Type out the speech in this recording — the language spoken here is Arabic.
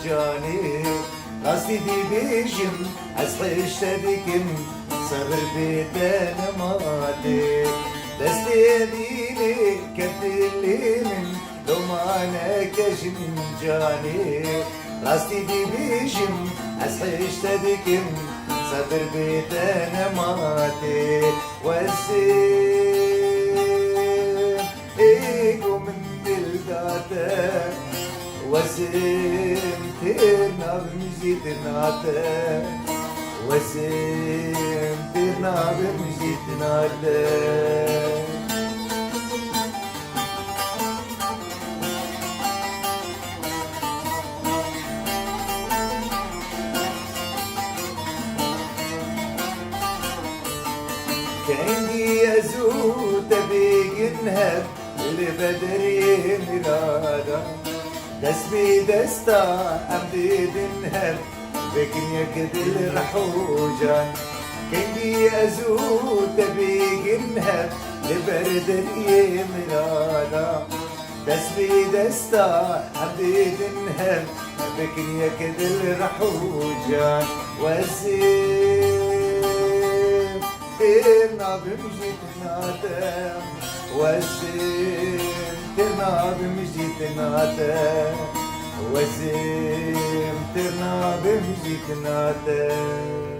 جاني قصدي دي بيجم أصحيش تدكم صبر بيتان ماتي دستي ديني كتلي من لو ما أنا كجم جاني قصدي دي بيجم أصحيش تدكم صبر بيتان ماتي والسيم إيكو من دلداتا وسيم تيرنا بمجيد ناتا وسيم تيرنا بمجيد ناتا كعندي أزود بيجنهب لبدري ميلادا دسمي دستا أمدي دنهب بكن يكدل رحوجان كعندي أزود بيجنهب لبدري ميلادا دسمي دستا أمدي دنهب بكن يكدل رحوجان وزير ترنا بمجيد نادم وسيم ترنا بمجيد نادم وسيم ترنا بمجيد نادم